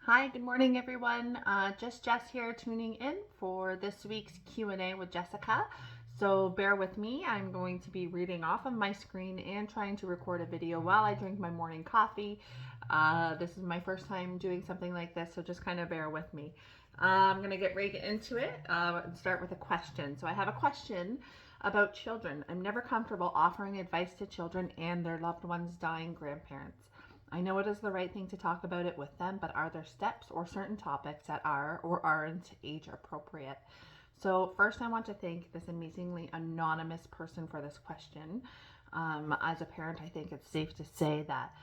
Hi, good morning, everyone. Just Jess here tuning in for this week's Q&A with Jessica. So bear with me. I'm going to be reading off of my screen and trying to record a video while I drink my morning coffee. This is my first time doing something like this, so just kind of bear with me. I'm going to get right into it and start with a question. So I have a question about children. I'm never comfortable offering advice to children and their loved ones' dying grandparents. I know it is the right thing to talk about it with them, but are there steps or certain topics that are or aren't age appropriate? So, first, I want to thank this amazingly anonymous person for this question. As a parent, I think it's safe to say that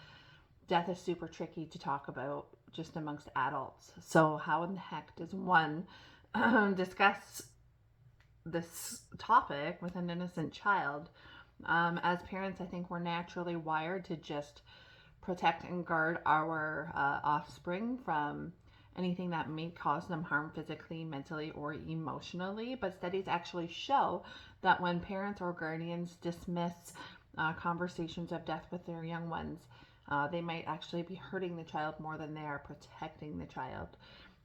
death is super tricky to talk about just amongst adults. So, how in the heck does one discuss this topic with an innocent child? As parents, I think we're naturally wired to just protect and guard our offspring from anything that may cause them harm physically, mentally, or emotionally. But studies actually show that when parents or guardians dismiss conversations of death with their young ones, they might actually be hurting the child more than they are protecting the child.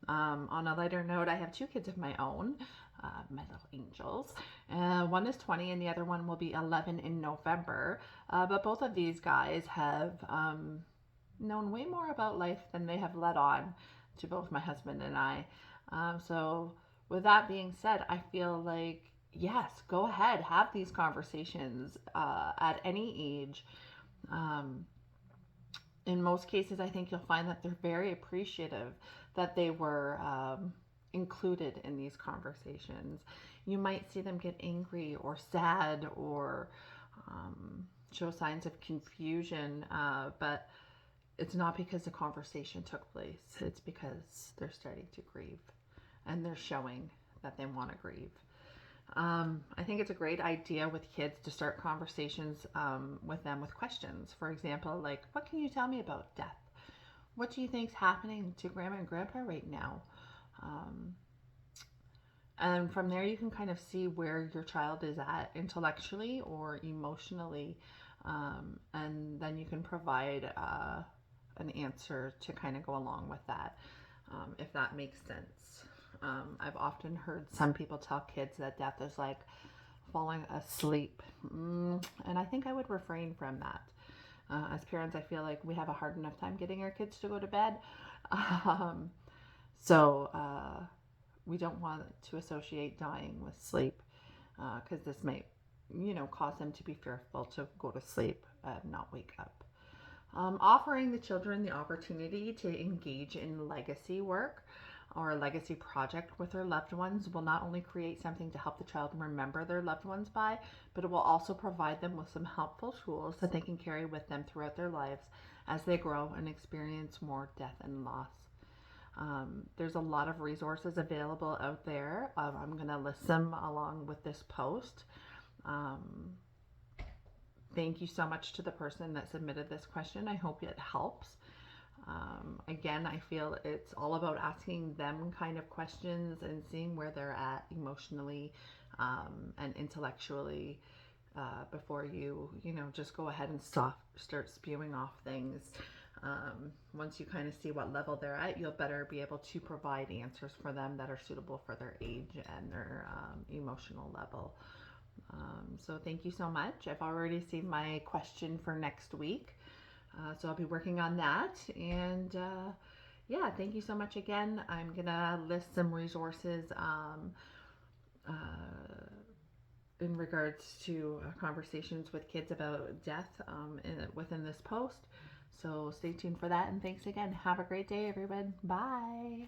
On a lighter note, I have two kids of my own, my little angels. One is 20 and the other one will be 11 in November. But both of these guys have known way more about life than they have let on to both my husband and I. So, with that being said, I feel like, yes, go ahead, have these conversations at any age. Um, in most cases, I think you'll find that they're very appreciative that they were included in these conversations. You might see them get angry or sad or show signs of confusion, but it's not because the conversation took place. It's because they're starting to grieve and they're showing that they want to grieve. I think it's a great idea with kids to start conversations with them with questions. For example, like, what can you tell me about death? What do you think's happening to grandma and grandpa right now? Um, and from there, you can kind of see where your child is at intellectually or emotionally. And then you can provide an answer to kind of go along with that, if that makes sense. I've often heard some people tell kids that death is like falling asleep. And I think I would refrain from that. As parents, I feel like we have a hard enough time getting our kids to go to bed. Um, so we don't want to associate dying with sleep because this might, cause them to be fearful to go to sleep and not wake up. Offering the children the opportunity to engage in legacy work or a legacy project with their loved ones will not only create something to help the child remember their loved ones by, but it will also provide them with some helpful tools that they can carry with them throughout their lives as they grow and experience more death and loss. There's a lot of resources available out there. I'm going to list them along with this post. Um, Thank you so much to the person that submitted this question. I hope it helps. Again, I feel it's all about asking them kind of questions and seeing where they're at emotionally and intellectually before you just go ahead and start spewing off things. Once you kind of see what level they're at, you'll better be able to provide answers for them that are suitable for their age and their emotional level. So thank you so much. I've already seen my question for next week. So I'll be working on that. And yeah, thank you so much again. I'm going to list some resources in regards to conversations with kids about death within this post. So stay tuned for that. And thanks again. Have a great day, everyone. Bye.